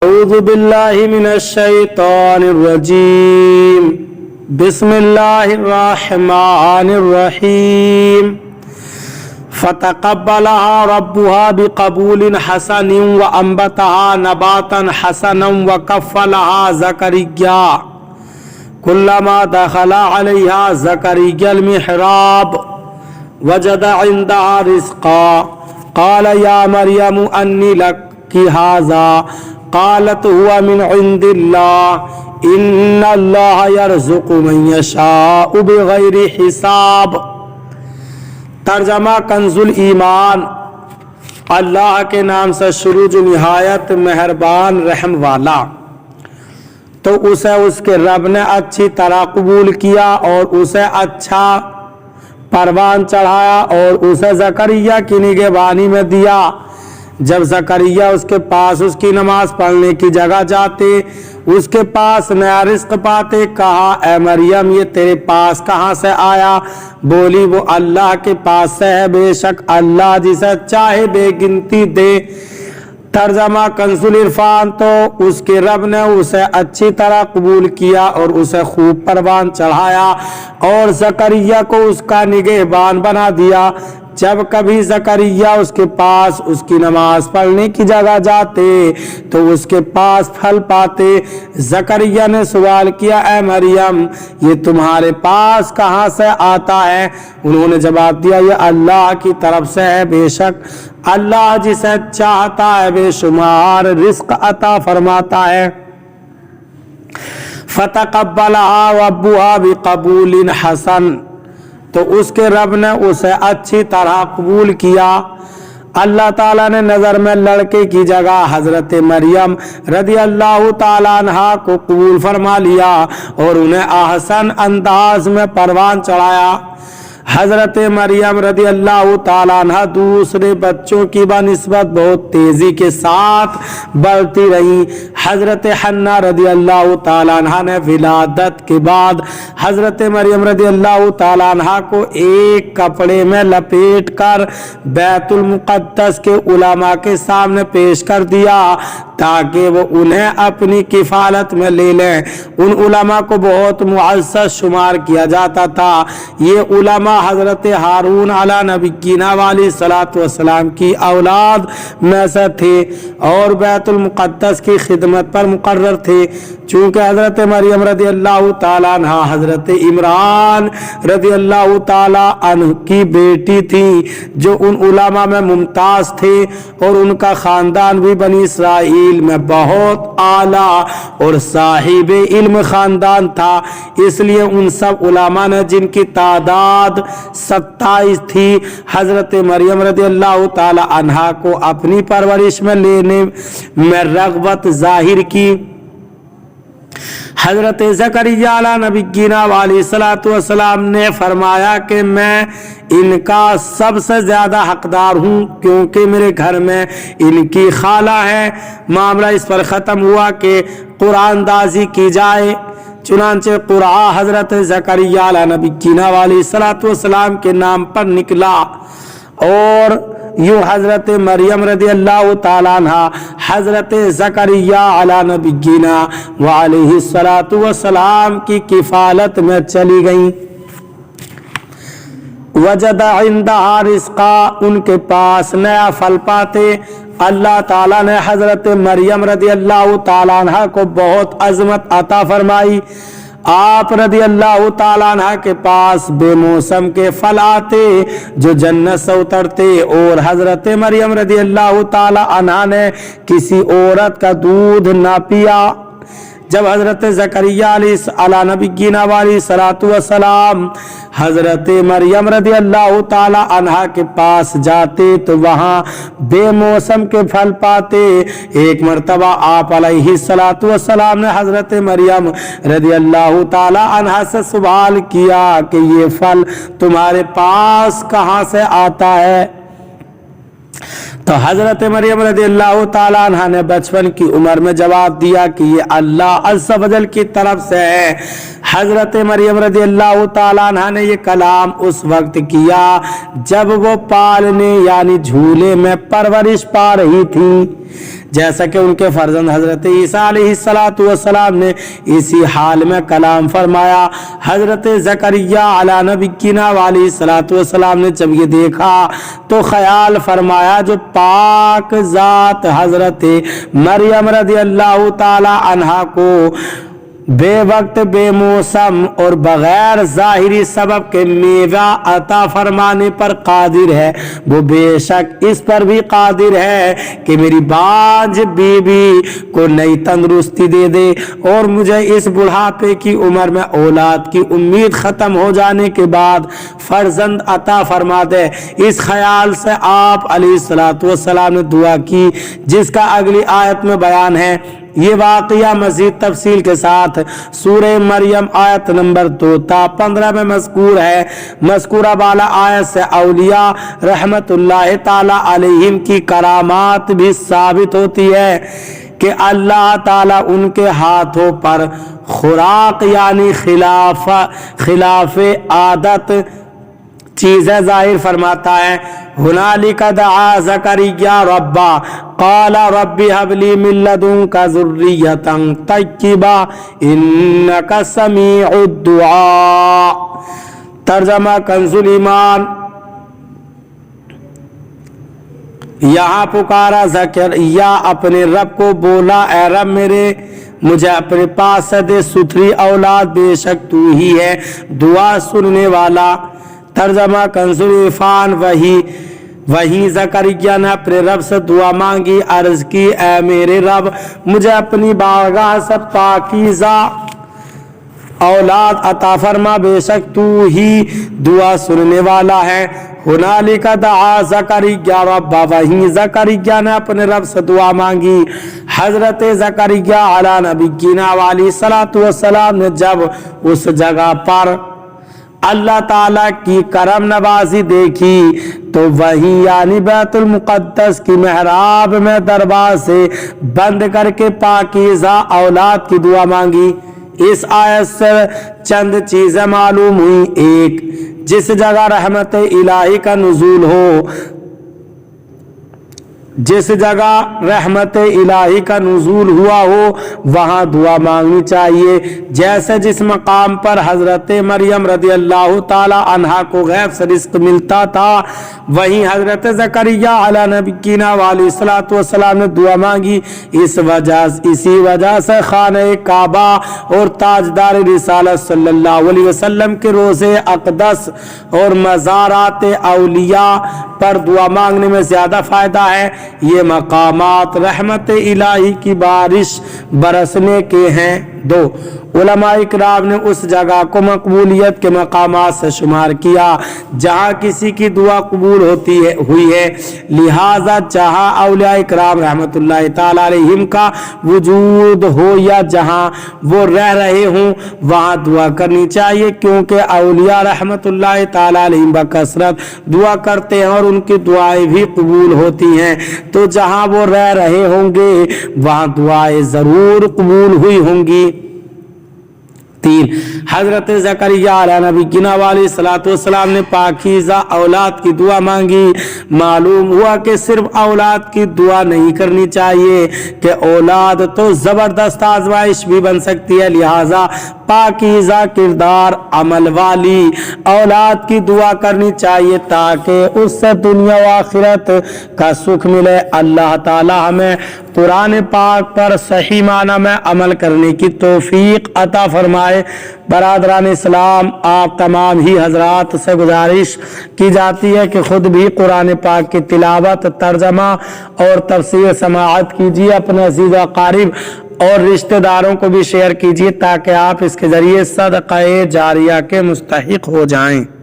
اعوذ باللہ من الشیطان الرجیم بسم اللہ الرحمن الرحیم فتقبلها ربها بقبول حسن وانبتها نباتا حسنا وكفلها زكريا كلما دخل عليها زكريا المحراب وجد عندها رزقا قال يا مريم أني لك هذا قالت هو من عند الله ان اللہ یرزق من یشاء بغیر حساب۔ ترجمہ کنز الایمان۔ اللہ کے نام سے شروع جو نہایت مہربان رحم والا۔ تو اسے اس کے رب نے اچھی طرح قبول کیا اور اسے اچھا پروان چڑھایا اور اسے زکریا کی نگہبانی میں دیا۔ جب زکریا اس کے پاس اس کی نماز پڑھنے کی جگہ جاتے، اس کے پاس نیا رزق پاتے، کہا اے مریم یہ تیرے پاس کہاں سے آیا؟ بولی وہ اللہ کے پاس سے ہے، بے شک اللہ جسے چاہے بے گنتی دے۔ ترجمہ کنز العرفان۔ تو اس کے رب نے اسے اچھی طرح قبول کیا اور اسے خوب پروان چڑھایا اور زکریا کو اس کا نگہبان بنا دیا۔ جب کبھی زکریا اس کے پاس اس کی نماز پڑھنے کی جگہ جاتے تو اس کے پاس پھل پاتے۔ زکریا نے سوال کیا اے مریم یہ تمہارے پاس کہاں سے آتا ہے؟ انہوں نے جواب دیا یہ اللہ کی طرف سے ہے، بے شک اللہ جسے چاہتا ہے بے شمار رزق عطا فرماتا ہے۔ فتقبلها ربها بقبول حسن۔ تو اس کے رب نے اسے اچھی طرح قبول کیا۔ اللہ تعالیٰ نے نظر میں لڑکے کی جگہ حضرت مریم رضی اللہ تعالیٰ عنہا کو قبول فرما لیا اور انہیں احسن انداز میں پروان چڑھایا۔ حضرت مریم رضی اللہ تعالیٰ عنہ دوسرے بچوں کی بنسبت بہت تیزی کے ساتھ بڑھتی رہیں۔ حضرت حنہ رضی اللہ تعالیٰ عنہ نے ولادت کے بعد حضرت مریم رضی اللہ تعالیٰ عنہ کو ایک کپڑے میں لپیٹ کر بیت المقدس کے علماء کے سامنے پیش کر دیا تاکہ وہ انہیں اپنی کفالت میں لے لیں۔ ان علماء کو بہت معزز شمار کیا جاتا تھا۔ یہ علماء حضرت ہارون علیہ نبینا علیہ صراط والسلام کی اولاد میں سے تھے اور بیت المقدس کی خدمت پر مقرر تھے۔ چونکہ حضرت مریم رضی اللہ تعالیٰ عنہ حضرت عمران رضی اللہ تعالیٰ عنہ کی بیٹی تھی جو ان علماء میں ممتاز تھے اور ان کا خاندان بھی بنی اسرائیل میں بہت اعلیٰ اور صاحب علم خاندان تھا، اس لیے ان سب علماء نے جن کی تعداد 27 تھی حضرت مریم رضی اللہ تعالی عنہا کو اپنی پرورش میں لینے میں رغبت ظاہر کی۔ حضرت زکریا علیہ نبینا علیہ الصلوۃ والسلام نے فرمایا کہ میں ان کا سب سے زیادہ حقدار ہوں کیونکہ میرے گھر میں ان کی خالہ ہے۔ معاملہ اس پر ختم ہوا کہ قرآن دازی کی جائے۔ چنانچہ قرآن حضرت زکریا علیہ نبینا علیہ الصلوۃ والسلام کے نام پر نکلا اور یوں حضرت مریم رضی اللہ تعالیٰ عنہ حضرت زکریا علیہ نبینا علیہ الصلوۃ والسلام کی کفالت میں چلی گئیں۔ وجد عندها رزقا، ان کے پاس نیا پھل پاتے۔ اللہ تعالیٰ نے حضرت مریم رضی اللہ تعالیٰ عنہ کو بہت عظمت عطا فرمائی۔ آپ رضی اللہ تعالیٰ عنہ کے پاس بے موسم کے پھل آتے جو جنت سے اترتے اور حضرت مریم رضی اللہ تعالیٰ عنہ نے کسی عورت کا دودھ نہ پیا۔ جب حضرت زکریا علیہ نبینا علیہ صراط والسلام حضرت مریم رضی اللہ تعالی عنہا کے پاس جاتے تو وہاں بے موسم کے پھل پاتے۔ ایک مرتبہ آپ علیہ الصلوۃ والسلام نے حضرت مریم رضی اللہ تعالی عنہا سے سوال کیا کہ یہ پھل تمہارے پاس کہاں سے آتا ہے؟ تو حضرت مریم رضی اللہ تعالیٰ عنہ نے بچپن کی عمر میں جواب دیا کہ یہ اللہ عز و جل کی طرف سے ہے۔ حضرت مریم رضی اللہ تعالیٰ عنہ نے یہ کلام اس وقت کیا جب وہ پالنے یعنی جھولے میں پرورش پا رہی تھی، جیسا کہ ان کے فرزند حضرت عیسیٰ علیہ السلام نے اسی حال میں کلام فرمایا۔ حضرت زکریا علی نبینا علیہ السلام نے جب یہ دیکھا تو خیال فرمایا جو پاک ذات حضرت مریم رضی اللہ تعالی عنہا کو بے وقت بے موسم اور بغیر ظاہری سبب کے میوہ عطا فرمانے پر قادر ہے، وہ بے شک اس پر بھی قادر ہے کہ میری بانجھ بیوی کو نئی تندرستی دے دے اور مجھے اس بڑھاپے کی عمر میں اولاد کی امید ختم ہو جانے کے بعد فرزند عطا فرما دے۔ اس خیال سے آپ علیہ السلام نے دعا کی جس کا اگلی آیت میں بیان ہے۔ یہ واقعہ مزید تفصیل کے ساتھ سورہ مریم آیت نمبر 2 تا 15 میں مذکور ہے۔ مذکورہ بالا آیت سے اولیاء رحمت اللہ تعالی علیہم کی کرامات بھی ثابت ہوتی ہے کہ اللہ تعالیٰ ان کے ہاتھوں پر خوراک یعنی خلاف عادت چیزیں ظاہر فرماتا ہے۔ ہنالک دعا زکریا ربا قال رب هب لي من لدنك ذرية طيبة انك سميع الدعاء۔ ترجمہ کنز ایمان۔ یہاں پکارا زکریا اپنے رب کو، بولا اے رب میرے مجھے اپنے پاس سے دے ستھری اولاد، بے شک تو ہی ہے دعا سننے والا۔ ترجمہ کنز عرفان۔ وہی زکریا نے اپنے رب سے دعا مانگی، عرض کی اے میرے رب مجھے اپنی بارگاہ سے پاکیزہ اولاد عطا فرما، بے شک تو ہی دعا سننے والا ہے۔ ہنالک دعا زکریا ربا، وہیں زکریا نے اپنے رب سے دعا مانگی۔ حضرت زکریا علی نبینا علیہ السلام نے جب اس جگہ پر اللہ تعالیٰ کی کرم نوازی دیکھی تو وہی یعنی بیت المقدس کی محراب میں دروازے بند کر کے پاکیزہ اولاد کی دعا مانگی۔ اس آیت سے چند چیزیں معلوم ہوئی۔ ایک، جس جگہ رحمت الہی کا نزول ہو، جس جگہ رحمت الہی کا نزول ہوا ہو وہاں دعا مانگنی چاہیے، جیسے جس مقام پر حضرت مریم رضی اللہ تعالی عنہا کو غیب سے رزق ملتا تھا وہیں حضرت زکریا علی نبینا علیہ السلام نے دعا مانگی۔ اسی وجہ سے خانہ کعبہ اور تاجدار رسالت صلی اللہ علیہ وسلم کے روضے اقدس اور مزارات اولیاء پر دعا مانگنے میں زیادہ فائدہ ہے۔ یہ مقامات رحمت الہی کی بارش برسنے کے ہیں۔ دو، علماء اکرام نے اس جگہ کو مقبولیت کے مقامات سے شمار کیا جہاں کسی کی دعا قبول ہوئی ہے، لہذا جہاں اولیاء اکرام رحمت اللہ تعالی علیہم کا وجود ہو یا جہاں وہ رہ رہے ہوں وہاں دعا کرنی چاہیے، کیونکہ اولیاء رحمت اللہ تعالی علیہم بکثرت دعا کرتے ہیں اور ان کی دعائیں بھی قبول ہوتی ہیں، تو جہاں وہ رہ رہے ہوں گے وہاں دعائیں ضرور قبول ہوئی ہوں گی۔ تین، حضرت زکریا علیہ نبینا علیہ السلام نے پاکیزہ اولاد کی دعا مانگی۔ معلوم ہوا کہ صرف اولاد کی دعا نہیں کرنی چاہیے کہ اولاد تو زبردست آزمائش بھی بن سکتی ہے، لہذا پاکیزہ کردار عمل والی اولاد کی دعا کرنی چاہیے تاکہ اس سے دنیا و آخرت کا سکھ ملے۔ اللہ تعالی ہمیں قرآن پاک پر صحیح معنی میں عمل کرنے کی توفیق عطا فرمائے۔ برادران اسلام، آپ تمام ہی حضرات سے گزارش کی جاتی ہے کہ خود بھی قرآن پاک کی تلاوت، ترجمہ اور تفسیر سماعت کیجیے، اپنے عزیز و اقارب اور رشتہ داروں کو بھی شیئر کیجیے تاکہ آپ اس کے ذریعے صدقہ جاریہ کے مستحق ہو جائیں۔